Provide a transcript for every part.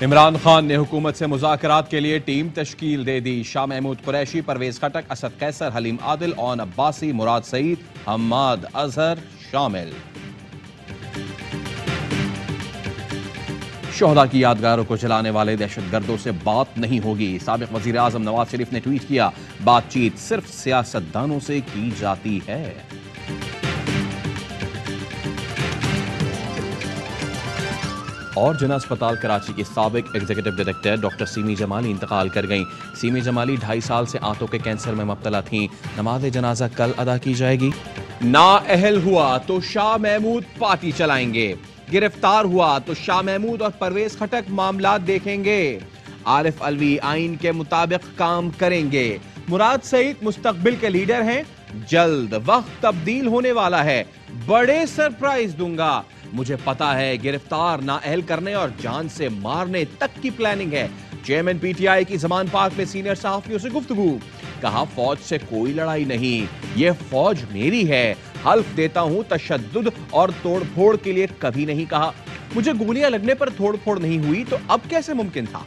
عمران خان نے حکومت سے مذاکرات کے لیے ٹیم تشکیل دے دی۔ شاہ محمود قریشی، پرویز خٹک، اسد قیصر، حلیم عادل، اون عباسی، مراد سعید، حماد اظہر شامل۔ شہداء کی یادگاروں کو جلانے والے دہشت گردوں سے بات نہیں ہوگی۔ سابق وزیر اعظم نواز شریف نے ٹویٹ کیا، بات چیت صرف سیاستدانوں سے کی جاتی ہے۔ اور جنا اسپتال کراچی کی سابق ایگزیکٹو ڈائریکٹر ڈاکٹر سیمی جمالی انتقال کر گئیں۔ سیمی جمالی 2.5 سال سے آنتوں کے کینسر میں مبتلا تھیں۔ نماز جنازہ کل ادا کی جائے گی۔ نااہل ہوا تو شاہ محمود پارٹی چلائیں گے، گرفتار ہوا تو شاہ محمود اور پرویز خٹک معاملات دیکھیں گے۔ عارف علوی آئین کے مطابق کام کریں گے۔ مراد سعید مستقبل کے لیڈر ہیں، جلد وقت تبدیل ہونے والا ہے، بڑے سرپرائز دوں گا۔ مجھے پتا ہے گرفتار، نااہل کرنے اور جان سے مارنے تک کی پلاننگ ہے۔ چیئرمین پی ٹی آئی کی زمان پارک میں سینئر صحافیوں سے گفتگو، کہا فوج سے کوئی لڑائی نہیں، یہ فوج میری ہے، حلف دیتا ہوں تشدد اور توڑ پھوڑ کے لیے کبھی نہیں کہا۔ مجھے گولیاں لگنے پر توڑ پھوڑ نہیں ہوئی تو اب کیسے ممکن تھا؟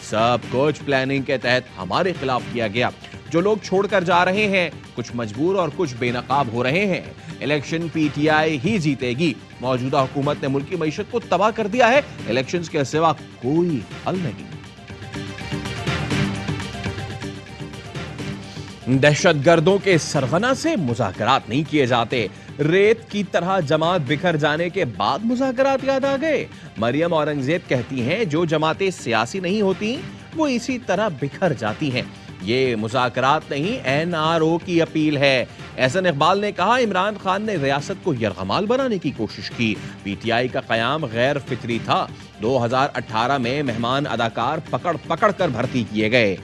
سب کچھ پلاننگ کے تحت ہمارے خلاف کیا گیا۔ جو لوگ چھوڑ کر جا رہے ہیں، کچھ مجبور اور کچھ بے نقاب ہو رہے ہیں۔ الیکشن پی ٹی آئی ہی جیتے گی۔ موجودہ حکومت نے ملکی معیشت کو تباہ کر دیا ہے، الیکشنز کے سوا کوئی حل نہیں۔ دہشت گردوں کے سرغنہ سے مذاکرات نہیں کیے جاتے۔ ریت کی طرح جماعت بکھر جانے کے بعد مذاکرات یاد آ گئے۔ مریم اورنگزیب کہتی ہیں جو جماعتیں سیاسی نہیں ہوتی وہ اسی طرح بکھر جاتی ہیں۔ یہ مذاکرات نہیں، این آر او کی اپیل ہے۔ احسن اقبال نے کہا عمران خان نے ریاست کو یرغمال بنانے کی کوشش کی۔ پی ٹی آئی کا قیام غیر فطری تھا۔ 2018 میں مہمان اداکار پکڑ پکڑ کر بھرتی کیے گئے۔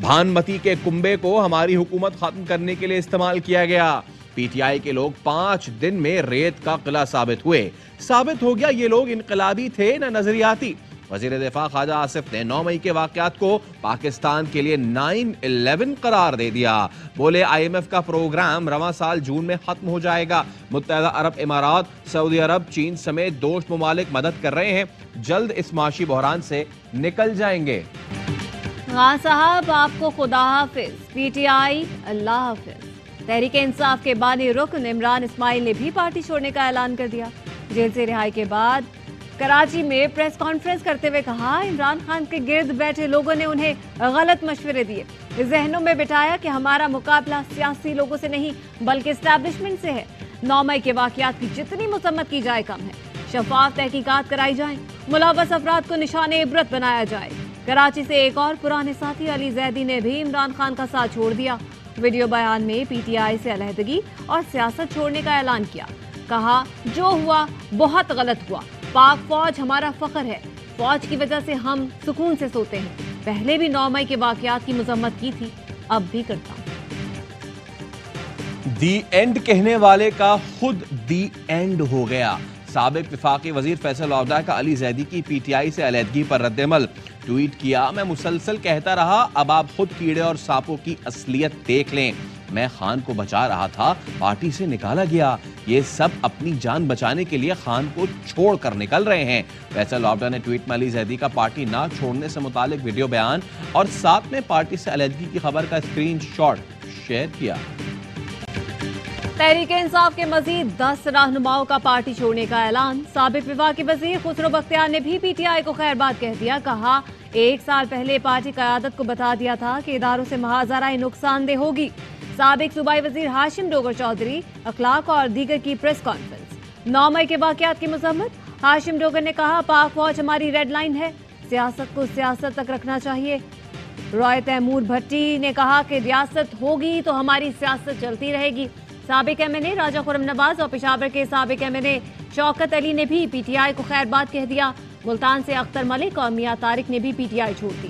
بھانمتی کے کنبے کو ہماری حکومت ختم کرنے کے لیے استعمال کیا گیا۔ پی ٹی آئی کے لوگ 5 دن میں ریت کا قلعہ ثابت ہوئے۔ ثابت ہو گیا یہ لوگ انقلابی تھے نہ نظریاتی۔ وزیر دفاع خواجہ آصف نے 9 مئی کے واقعات کو پاکستان کے لیے 9/11 قرار دے دیا۔ بولے آئی ایم ایف کا پروگرام رواں سال جون میں ختم ہو جائے گا۔ متحدہ عرب امارات، سعودی عرب، چین سمیت دوست ممالک مدد کر رہے ہیں، جلد اس معاشی بحران سے نکل جائیں گے۔ خان صاحب آپ کو خدا حافظ، پی ٹی آئی اللہ حافظ۔ تحریک انصاف کے بانی رکن عمران اسماعیل نے بھی پارٹی چھوڑنے کا اعلان کر دیا۔ جیل سے رہائی کے بعد کراچی میں پریس کانفرنس کرتے ہوئے کہا عمران خان کے گرد بیٹھے لوگوں نے انہیں غلط مشورے دیے، ذہنوں میں بٹھایا کہ ہمارا مقابلہ سیاسی لوگوں سے نہیں بلکہ اسٹیبلشمنٹ سے ہے۔ 9 مئی کے واقعات کی جتنی مذمت کی جائے کم ہے، شفاف تحقیقات کرائی جائیں، ملوث افراد کو نشان عبرت بنایا جائے۔ کراچی سے ایک اور پرانے ساتھی علی زیدی نے بھی عمران خان کا ساتھ چھوڑ دیا۔ ویڈیو بیان میں پی ٹی آئی سے علیحدگی اور سیاست چھوڑنے کا اعلان کیا، کہا جو ہوا بہت غلط ہوا، پاک فوج ہمارا فخر ہے، فوج کی وجہ سے ہم سکون سے سوتے ہیں۔ پہلے بھی 9 مئی کے واقعات کی مذمت کی تھی، اب بھی کرتا ہوں۔ دی اینڈ کہنے والے کا خود دی اینڈ ہو گیا۔ سابق وفاقی وزیر فیصل عہدہ کا علی زیدی کی پی ٹی آئی سے علیحدگی پر رد عمل، ٹویٹ کیا میں مسلسل کہتا رہا، اب آپ خود کیڑے اور سانپوں کی اصلیت دیکھ لیں۔ میں خان کو بچا رہا تھا، پارٹی سے نکالا گیا، یہ سب اپنی جان بچانے کے لیے خان کو چھوڑ کر نکل رہے ہیں۔ فیصل عہدہ نے ٹویٹ میں علی زیدی کا پارٹی نہ چھوڑنے سے متعلق ویڈیو بیان اور ساتھ میں پارٹی سے علیحدگی کی خبر کا اسکرین شاٹ شیئر کیا۔ تحریک انصاف کے مزید 10 رہنماؤں کا پارٹی چھوڑنے کا اعلان۔ سابق وفاقی وزیر خسرو بختیار نے بھی پی ٹی آئی کو خیر بات کہہ دیا، کہا 1 سال پہلے پارٹی قیادت کو بتا دیا تھا کہ اداروں سے محاذرہ نقصان دہ ہوگی۔ سابق صوبائی وزیر ہاشم ڈوگر چودھری اخلاق اور دیگر کی پریس کانفرنس۔ 9 مئی کے واقعات کی مذمت، ہاشم ڈوگر نے کہا پاک فوج ہماری ریڈ لائن ہے، سیاست کو سیاست تک رکھنا چاہیے۔ رائے تیمور بھٹی نے کہا کہ ریاست ہوگی تو ہماری سیاست چلتی رہے گی۔ سابق ایم این اے راجہ خرم نواز اور پشاور کے سابق ایم این اے شوکت علی نے بھی پی ٹی آئی کو خیر بات کہہ دیا۔ ملتان سے اختر ملک اور میاں طارق نے بھی پی ٹی آئی چھوڑ دی۔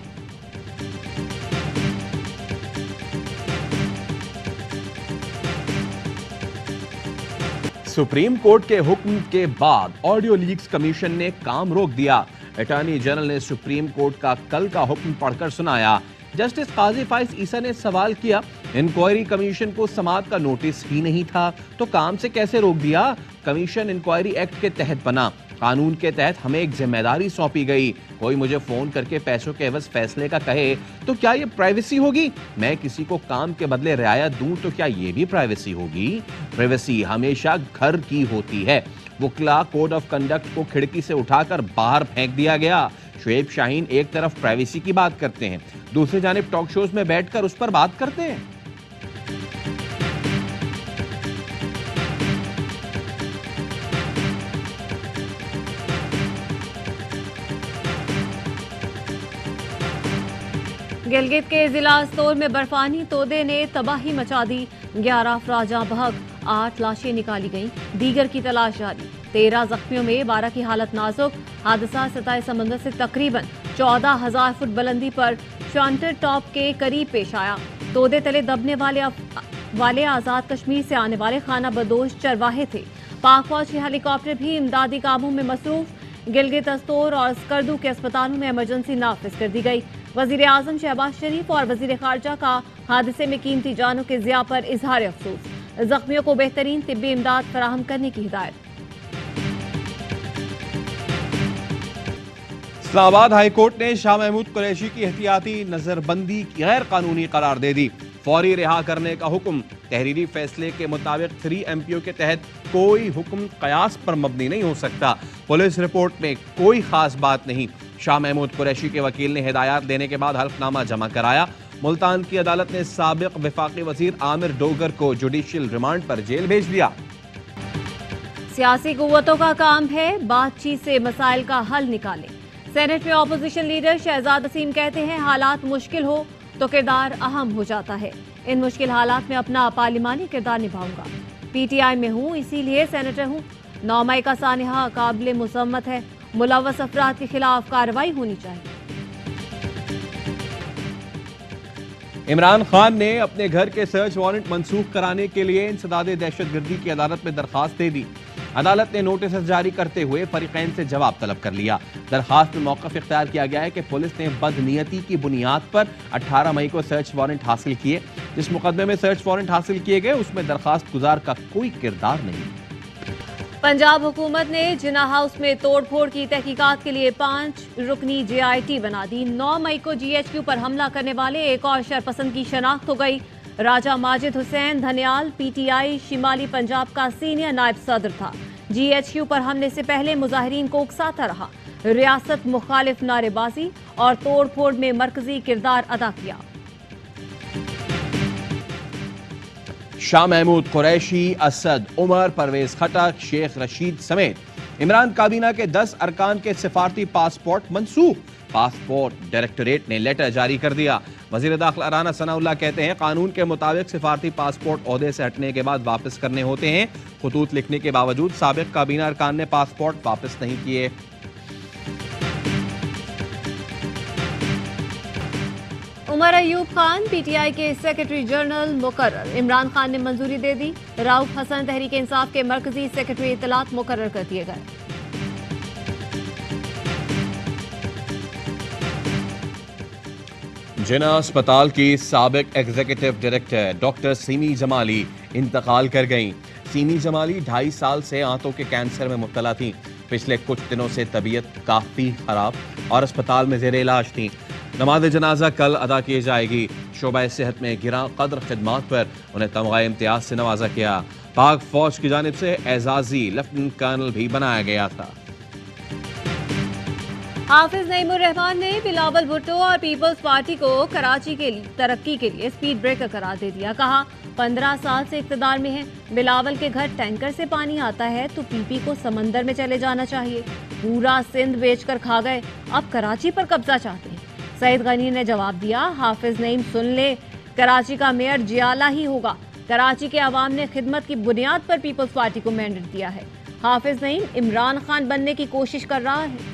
سپریم کورٹ کے حکم کے بعد آڈیو لیکس کمیشن نے کام روک دیا۔ اٹارنی جنرل نے سپریم کورٹ کا کل کا حکم پڑھ کر سنایا۔ جسٹس قاضی فائز عیسیٰ نے سوال کیا، انکوائری کمیشن کو سماعت کا نوٹس ہی نہیں تھا تو کام سے کیسے روک دیا؟ کمیشن انکوائری ایکٹ کے تحت بنا، قانون کے تحت ہمیں ایک ذمہ داری سونپی گئی. کوئی مجھے فون کر کے پیسوں کے عوض فیصلے کا کہے تو کیا یہ پرائیویسی ہوگی؟ میں کسی کو کام کے بدلے رعایت دوں تو کیا یہ بھی پرائیویسی ہوگی؟ پرائیویسی ہمیشہ گھر کی ہوتی ہے. وکلا کوڈ آف کنڈکٹ کو کھڑکی سے اٹھا کر باہر پھینک دیا گیا. شعیب شاہین ایک طرف پرائیویسی کی بات کرتے ہیں، دوسری جانب ٹاک شوز میں بیٹھ کر اس پر بات کرتے ہیں. گلگت کے ضلع استور میں برفانی تودے نے تباہی مچا دی. 11 افراد جاں بحق، 8 لاشیں نکالی گئیں، دیگر کی تلاش جاری. 13 زخمیوں میں 12 کی حالت نازک. حادثہ سطح سمندر سے تقریباً 14,000 فٹ بلندی پر شانٹر ٹاپ کے قریب پیش آیا. تودے تلے دبنے والے آزاد کشمیر سے آنے والے خانہ بدوش چرواہے تھے. پاک فوج کے ہیلی کاپٹر بھی امدادی کاموں میں مصروف. گلگت استور اور اسکردو کے اسپتالوں میں ایمرجنسی نافذ کر دی گئی. وزیر اعظم شہباز شریف اور وزیر خارجہ کا حادثے میں قیمتی جانوں کے ضیاع پر اظہار افسوس. زخمیوں کو بہترین طبی امداد فراہم کرنے کی ہدایت. اسلام آباد ہائی کورٹ نے شاہ محمود قریشی کی احتیاطی نظر بندی غیر قانونی قرار دے دی. فوری رہا کرنے کا حکم. تحریری فیصلے کے مطابق 3 MPO کے تحت کوئی حکم قیاس پر مبنی نہیں ہو سکتا. پولیس رپورٹ میں کوئی خاص بات نہیں. شاہ محمود قریشی کے وکیل نے ہدایات دینے کے بعد حلف نامہ جمع کرایا. ملتان کی عدالت نے سابق وفاقی وزیر عامر ڈوگر کو جوڈیشل ریمانڈ پر جیل بھیج دیا. سیاسی قوتوں کا کام ہے بات چیت سے مسائل کا حل نکالیں. سینٹ میں اپوزیشن لیڈر شہزاد وسیم کہتے ہیں حالات مشکل ہو تو کردار اہم ہو جاتا ہے. ان مشکل حالات میں اپنا پارلیمانی کردار نبھاؤں گا. PTI میں ہوں اسی لیے سینیٹر ہوں. 9 مئی کا سانحہ قابل مذمت ہے. ملوث افراد کے خلاف کارروائی ہونی چاہیے. عمران خان نے اپنے گھر کے سرچ وارنٹ منسوخ کرانے کے لیے انسداد دہشت گردی کی عدالت میں درخواست دے دی. عدالت نے نوٹسز جاری کرتے ہوئے فریقین سے جواب طلب کر لیا. درخواست میں موقف اختیار کیا گیا ہے کہ پولیس نے بدنیتی کی بنیاد پر 18 مئی کو سرچ وارنٹ حاصل کیے. جس مقدمے میں سرچ وارنٹ حاصل کیے گئے اس میں درخواست گزار کا کوئی کردار نہیں. پنجاب حکومت نے جناح ہاؤس میں توڑ پھوڑ کی تحقیقات کے لیے 5 رکنی JIT بنا دی. 9 مئی کو GHQ پر حملہ کرنے والے ایک اور شرپسند کی شناخت ہو گئی. راجہ ماجد حسین دھنیال PTI شمالی پنجاب کا سینئر نائب صدر تھا. GHQ پر حملے سے پہلے مظاہرین کو اکساتا رہا. ریاست مخالف نعرے بازی اور توڑ پھوڑ میں مرکزی کردار ادا کیا. شاہ محمود قریشی، اسد عمر، پرویز خٹک، شیخ رشید سمیت عمران کابینہ کے 10 ارکان کے سفارتی پاسپورٹ منسوخ. پاسپورٹ ڈائریکٹوریٹ نے لیٹر جاری کر دیا. وزیر داخلہ رانا ثناء اللہ کہتے ہیں قانون کے مطابق سفارتی پاسپورٹ عہدے سے ہٹنے کے بعد واپس کرنے ہوتے ہیں. خطوط لکھنے کے باوجود سابق کابینہ ارکان نے پاسپورٹ واپس نہیں کیے. عمر ایوب خان PTI کے سیکرٹری جنرل مقرر. عمران خان نے منظوری دے دی. رؤف حسن تحریک انصاف کے مرکزی سیکرٹری اطلاعات مقرر کر دیے گئے. جناح اسپتال کی سابق ایگزیکٹو ڈائریکٹر ڈاکٹر سیمی جمالی انتقال کر گئیں. سیمی جمالی 2.5 سال سے آنتوں کے کینسر میں مبتلا تھیں. پچھلے کچھ دنوں سے طبیعت کافی خراب اور اسپتال میں زیر علاج تھیں. نماز جنازہ کل ادا کی جائے گی. شعبہ صحت میں گراں قدر خدمات پر انہیں تمغہ امتیاز سے نوازا گیا. پاک فوج کی جانب سے اعزازی لیفٹیننٹ کرنل بھی بنایا گیا تھا. حافظ نعیم الرحمان نے بلاول بھٹو اور پیپلز پارٹی کو کراچی کے ترقی کے لیے اسپیڈ بریکر قرار دے دیا. کہا 15 سال سے اقتدار میں ہیں. بلاول کے گھر ٹینکر سے پانی آتا ہے تو PP کو سمندر میں چلے جانا چاہیے. پورا سندھ بیچ کر کھا گئے، اب کراچی پر قبضہ چاہتے ہیں. سعید غنی نے جواب دیا حافظ نعیم سن لے، کراچی کا میئر جیالہ ہی ہوگا. کراچی کے عوام نے خدمت کی بنیاد پر پیپلز پارٹی کو مینڈیٹ دیا ہے. حافظ نعیم عمران خان بننے کی کوشش کر رہا ہے.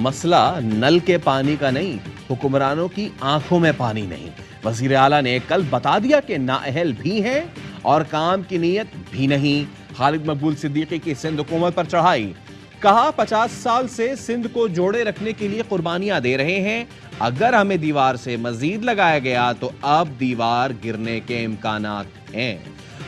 مسئلہ نل کے پانی کا نہیں، حکمرانوں کی آنکھوں میں پانی نہیں. وزیر اعلیٰ نے کل بتا دیا کہ نااہل بھی ہیں اور کام کی نیت بھی نہیں. خالد مقبول صدیقی کی سندھ حکومت پر چڑھائی. کہا 50 سال سے سندھ کو جوڑے رکھنے کے لیے قربانیاں دے رہے ہیں. اگر ہمیں دیوار سے مزید لگایا گیا تو اب دیوار گرنے کے امکانات ہیں.